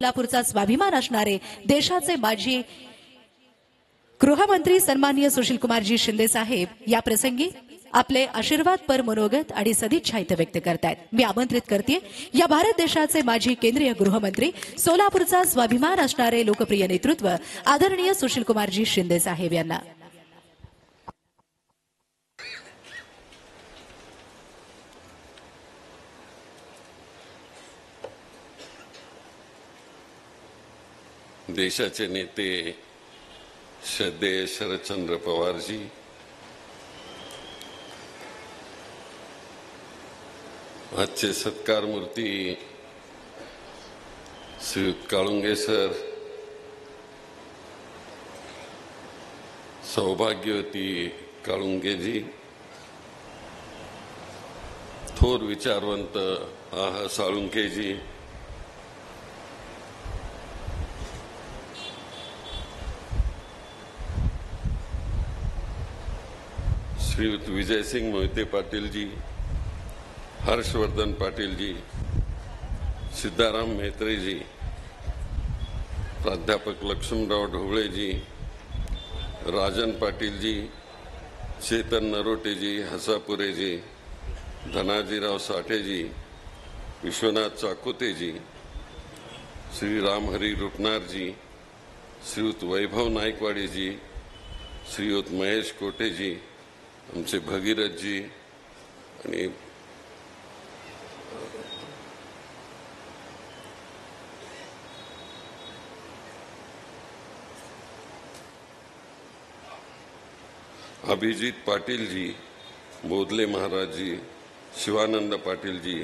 सोलापूरचा स्वाभिमान असणारे देशाचे माजी गृहमंत्री सन्माननीय सुशीलकुमारजी शिंदे साहेब या प्रसंगी आपले आशीर्वादपर मनोगत आणि सदिच्छा इथे व्यक्त करतायत। मी आमंत्रित करते या भारत देशाचे माजी केंद्रीय गृहमंत्री सोलापूरचा स्वाभिमान असणारे लोकप्रिय नेतृत्व आदरणीय सुशीलकुमारजी शिंदे साहेब यांना। देशाचे नेते श्रद्धेय शरदचंद्र पवारजी, आजचे सत्कार मूर्ती श्रीयुत काळुंगे सर, सौभाग्यवती काळुंगेजी, थोर विचारवंत साळुंकेजी, श्रीयुत विजय सिंह मोहिते पाटिल जी, हर्षवर्धन पाटिल जी, सिद्धाराम मेहत्रे जी, प्राध्यापक लक्ष्मणराव ढोबळे जी, राजन पाटिल जी, चेतन नरोटे जी, हसापुरे जी, धनाजीराव साठे जी, विश्वनाथ चाकोते जी, श्री रामहरी रुपनार जी, श्रीयुत वैभव नायकवाडी जी, श्रीयुत महेश कोटे जी, आमचे भगीरथ जी आणि अभिजीत पाटिल जी, बोधले महाराज जी, शिवानंद पाटिल जी,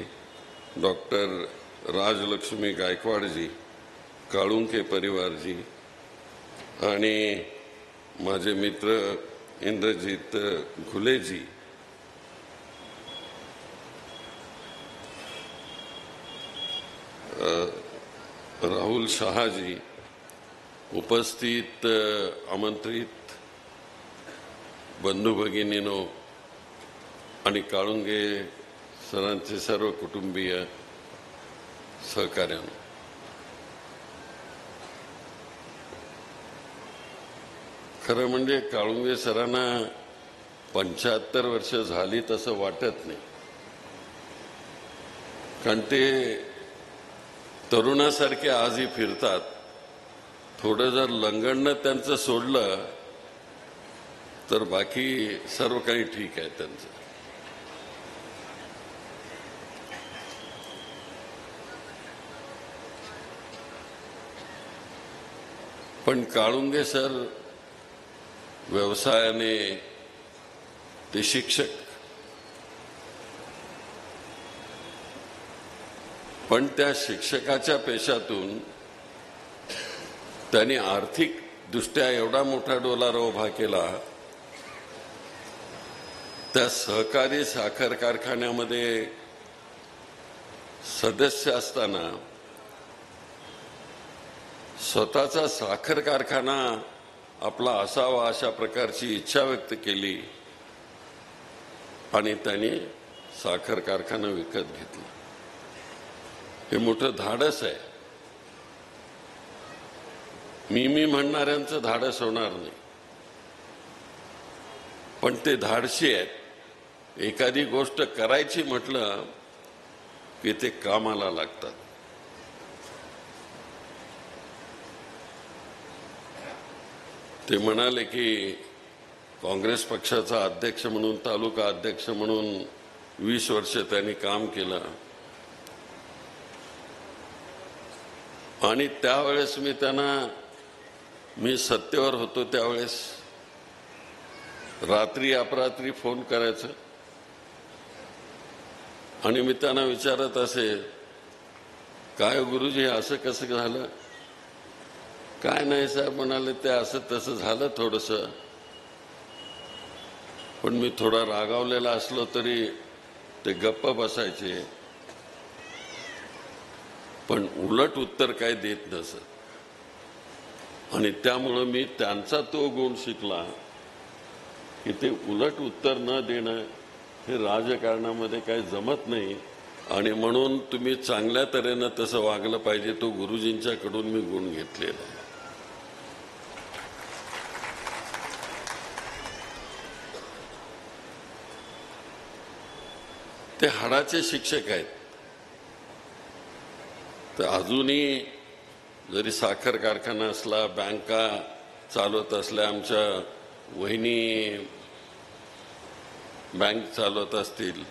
डॉक्टर राजलक्ष्मी गायकवाड जी, काळुंके परिवार जी आणि माझे मित्र इंद्रजीत घुले जी, राहुल शाह जी, उपस्थित आमंत्रित बंधू भगिनीनो आणि काळुंगे सरांचे सर्व कुटुंबीय सहकार्यांनो, खरं म्हणजे काळुंगे सरांना 75 वर्ष झाली तसं वाटत नाही, कारण ते तरुणासारखे आजही फिरतात। थोडं जर लंगडणं त्यांचं सोडलं तर बाकी सर्व काही ठीक आहे त्यांचं। पण काळुंगे सर व्यवसायाने ते शिक्षक, पण त्या शिक्षकाच्या पेशातून त्यांनी आर्थिक दृष्ट्या एवढा मोठा डोलारा उभा केला। त्या सहकारी साखर कारखान्यामध्ये सदस्य असताना स्वतःचा साखर कारखाना आपला असावा अशा प्रकारची इच्छा व्यक्त केली आणि त्यांनी साखर कारखाना विकत घेतला। हे मोठं धाडस आहे। मी म्हणणाऱ्यांचं धाडस होणार नाही, पण ते धाडशी आहेत। एखादी गोष्ट करायची म्हटलं की ते कामाला लागतात। ते म्हणाले की काँग्रेस पक्षाचा अध्यक्ष म्हणून, तालुका अध्यक्ष म्हणून 20 वर्ष त्यांनी काम केलं आणि त्यावेळेस मी सत्तेवर होतो त्यावेळेस रात्री अपरात्री फोन करायचं आणि मी त्यांना विचारत असे, काय गुरुजी असं कसं झालं? काय नाही साहेब म्हणाले, ते असं तसं झालं थोडंसं। पण मी थोडा रागावलेला असलो तरी ते गप्प बसायचे, पण उलट उत्तर काय देत नसत। आणि त्यामुळे मी त्यांचा तो गुण शिकला की ते उलट उत्तर न देणं हे राजकारणामध्ये काही जमत नाही। आणि म्हणून तुम्ही चांगल्या तऱ्हेनं तसं वागलं पाहिजे, तो गुरुजींच्याकडून मी गुण घेतलेला आहे. ते हाडाचे शिक्षक आहेत. तर अजूनही जरी साखर कारखाना असला, बँका चालवत असल्या, आमच्या वहिनी बँक चालवत असतील,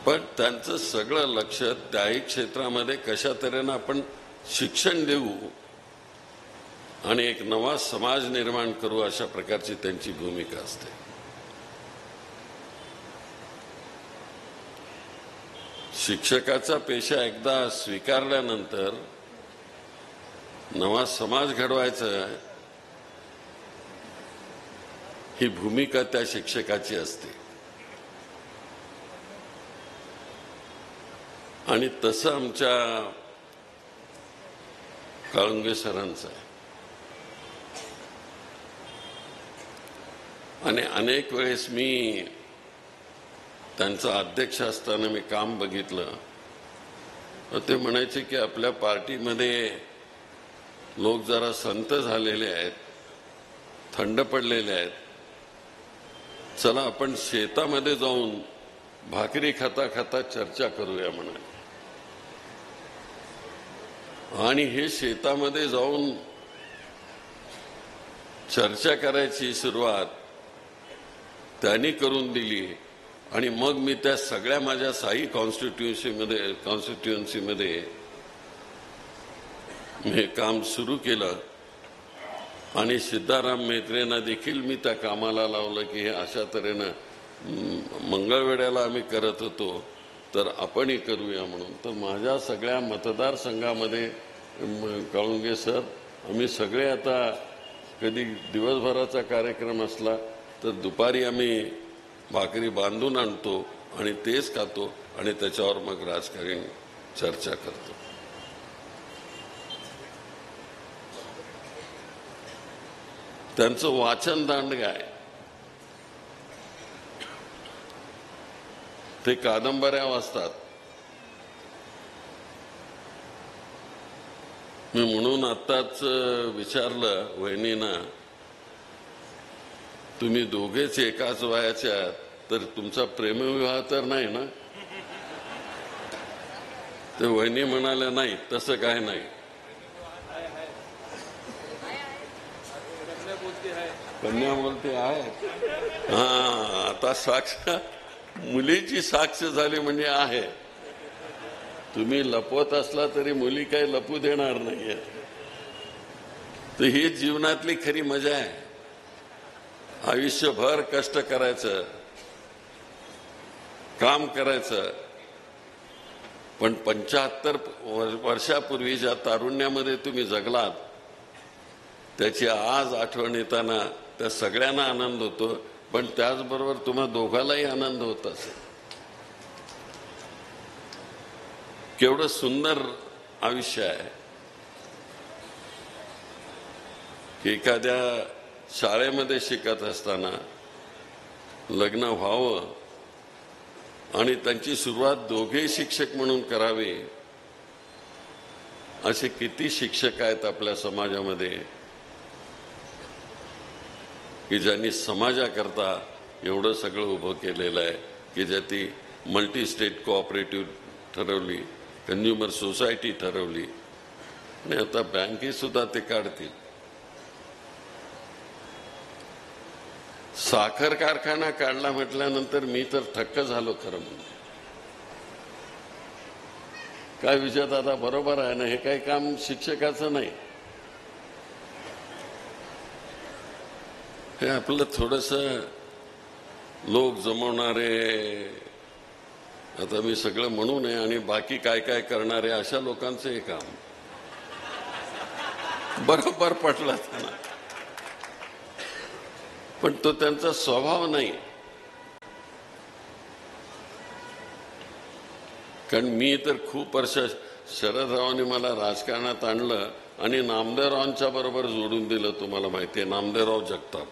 पण त्यांचं सगळं लक्ष त्याही क्षेत्रामध्ये कशा तऱ्हेनं आपण शिक्षण देऊ आणि एक नवा समाज निर्माण करू, अशा प्रकारची त्यांची भूमिका असते. शिक्षकाचा पेशा एकदा स्वीकारल्यानंतर नवा समाज घडवायचा ही भूमिका त्या शिक्षकाची असते. आणि तसं आमच्या काळुंगे सरांचं आहे. आणि अनेक वेळेस मी त्यांचा अध्यक्ष असताना मी काम बघितलं, तर ते म्हणायचे की आपल्या पार्टीमध्ये लोक जरा संत झालेले आहेत, थंड पडलेले आहेत, चला आपण शेतामध्ये जाऊन भाकरी खाता खाता चर्चा करूया म्हणाले. आणि हे शेतामध्ये जाऊन चर्चा करायची सुरुवात त्यांनी करून दिली. आणि मग मी त्या सगळ्या माझ्या साई कॉन्स्टिट्युएन्सीमध्ये हे काम सुरू केलं. आणि सिद्धाराम म्हेत्रेंना देखील मी त्या कामाला लावलं की हे अशा तऱ्हेनं मंगळवेढ्याला आम्ही करत होतो, तर आपणही करूया म्हणून. तर माझ्या सगळ्या मतदारसंघामध्ये काळुंगे सर, आम्ही सगळे आता कधी दिवसभराचा कार्यक्रम असला तर दुपारी आम्ही भाकरी बांधून आणतो आणि तेच खातो आणि त्याच्यावर मग राजकारण चर्चा करतो. त्यांचं वाचन दांडगं आहे. ते कादंबऱ्या वाचतात. मी म्हणून आत्ताच विचारलं वहिनींना, तुम्ही दोघेच एकाच वयाचे आहात, तर तुमचा प्रेमविवाह तर नाही ना? ते वहिनी म्हणाल्या, नाही तसं काय नाही. कन्या बोलते आहे. हा, आता साक्ष मुलीची साक्ष झाली म्हणजे आहे. तुम्ही लपवत असला तरी मुली काही लपू देणार नाहीये. तर ही जीवनातली खरी मजा आहे. आयुष्यभर कष्ट करायचं, काम करायचं, पण 75 वर्षापूर्वी ज्या तारुण्यामध्ये तुम्ही जगलात त्याची आज आठवण येताना त्या सगळ्यांना आनंद होतो, पण त्याचबरोबर तुम्हा दोघांनाही आनंद होत असेल. केवढं सुंदर आयुष्य आहे. एखाद्या शाळेमध्ये शिकत असताना लग्न व्हावं आणि त्यांची सुरुवात दोघे शिक्षक म्हणून करावी, असे किती शिक्षक आहेत आपल्या समाजामध्ये की ज्यांनी समाजाकरता एवढं सगळं उभं केलेलं आहे, की ज्याची मल्टी स्टेट कोऑपरेटिव्ह ठरवली, कन्झ्युमर सोसायटी ठरवली आणि आता बँकेत सुद्धा ते काढतील. साखर कारखाना काढला म्हटल्यानंतर मी तर थक्क झालो खरं म्हणजे. काय विजय दादा बरोबर आहे ना, हे काही काम शिक्षकाचं नाही. हे आपलं थोडंसं लोक जमवणारे, आता मी सगळं म्हणू नये, आणि बाकी काय काय करणारे अशा लोकांचं हे काम बरोबर पटलं त्यांना, पण तो त्यांचा स्वभाव नाही. कारण मी तर खूप वर्ष शरदरावांनी मला राजकारणात आणलं आणि नामदेवरावांच्या बरोबर जोडून दिलं. तुम्हाला माहिती आहे नामदेवराव जगताप,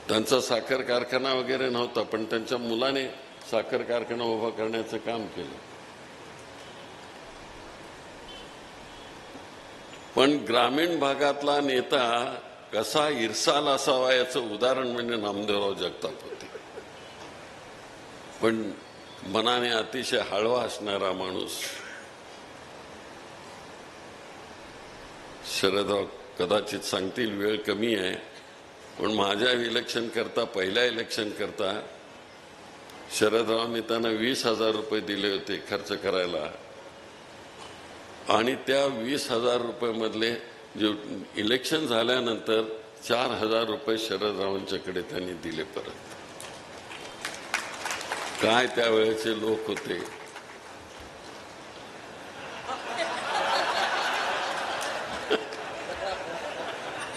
त्यांचा साखर कारखाना वगैरे नव्हता, पण त्यांच्या मुलाने साखर कारखाना उभा करण्याचं काम केलं. पण ग्रामीण भागातला नेता कसा इरसाल असावा याचं उदाहरण म्हणजे नामदेवराव जगताप होते. पण मनाने अतिशय हळवा असणारा माणूस. शरदराव कदाचित सांगतील वेळ कमी आहे, पण माझ्या इलेक्शन करता, पहिल्या इलेक्शन करता शरदरावांनी त्यांना 20,000 रुपये दिले होते खर्च करायला, आणि त्या 20,000 रुपये मधले जे इलेक्शन झाल्यानंतर 4,000 रुपये शरदरावांच्याकडे त्यांनी दिले परत. काय त्यावेळेचे लोक होते.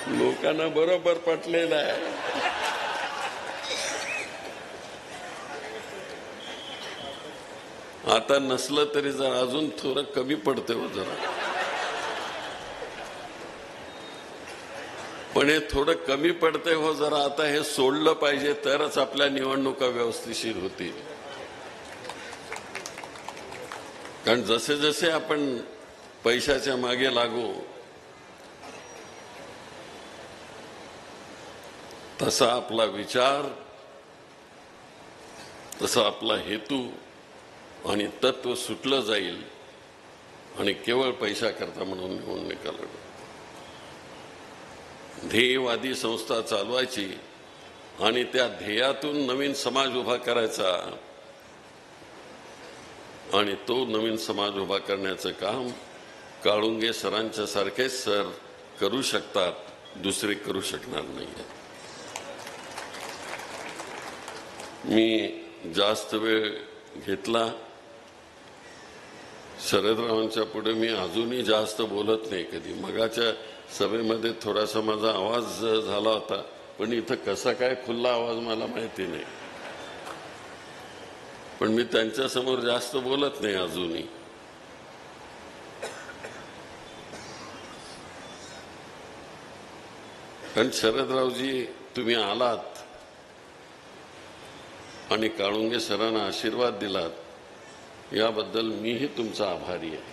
लोकांना बरोबर पटलेलं आहे. आता नसलं तरी जरा अजून थोडं कमी पडते हो जरा, पण हे थोडं कमी पडते हो जरा. आता हे सोडलं पाहिजे तरच आपल्या निवडणुका व्यवस्थिशीर होतील. कारण जसे जसे आपण पैशाच्या मागे लागू तसा आपला विचार, तसा आपला हेतू आणि तत्व सुटलं जाईल आणि केवळ पैसा करता म्हणून निवडणुका लढू. ध्येयवादी संस्था चालवायची आणि त्या ध्येयातून नवीन समाज उभा करायचा, आणि तो नवीन समाज उभा करण्याचं काम काळुंगे सरांच्या सारखेच सर करू शकतात, दुसरे करू शकणार नाही. मी जास्त वेळ घेतला. शरदरावांच्या पुढे मी अजूनही जास्त बोलत नाही कधी. मगाच्या सभेमध्ये थोडासा माझा आवाज झाला होता, पण इथं कसा काय खुल्ला आवाज मला माहिती नाही. पण मी त्यांच्यासमोर जास्त बोलत नाही अजूनही. कारण शरदरावजी तुम्ही आलात आणि काळुंगे सरांना आशीर्वाद दिलात, याबद्दल मीही तुमचा आभारी आहे.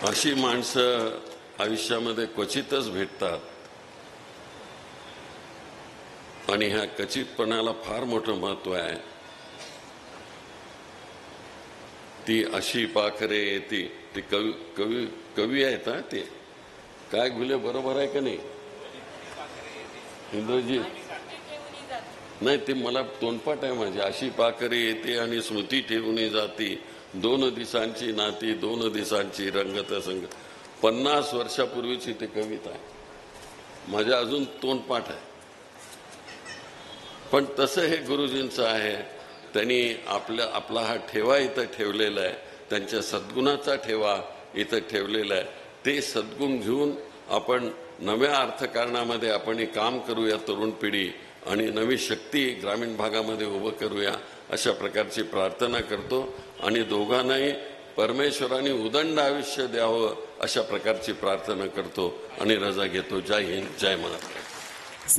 अशी माणसं आयुष्यामध्ये क्वचितच भेटतात, आणि ह्या क्वचितपणाला फार मोठं महत्व आहे. ती अशी पाखरे, ती कवी आहेत हा. ते काय गुले बरोबर आहे का नाही इंद्रजी? नाही, ते मला तोंडपाठ आहे माझी. अशी पाखरे येते आणि स्मृती ठेवून जाती, 2 दिसांची नाती, 2 दिसांची रंगत संग. 50 वर्षापूर्वीची ते कविता आहे, माझ्या अजून तोंडपाठ आहे. पण तसं हे गुरुजींचं आहे. त्यांनी आपला हा ठेवा इथं ठेवलेला आहे, त्यांच्या सद्गुणाचा ठेवा इथं ठेवलेला आहे. ते सद्गुण घेऊन आपण नव्या अर्थकारणामध्ये आपण काम करूया, तरुण पिढी, आणि नवी शक्ती ग्रामीण भागामध्ये उभं करूया, अशा प्रकारची प्रार्थना करतो. आणि दोघांनाही परमेश्वराने उदंड आयुष्य द्यावं अशा प्रकारची प्रार्थना करतो आणि रजा घेतो. जय हिंद, जय महाराष्ट्र.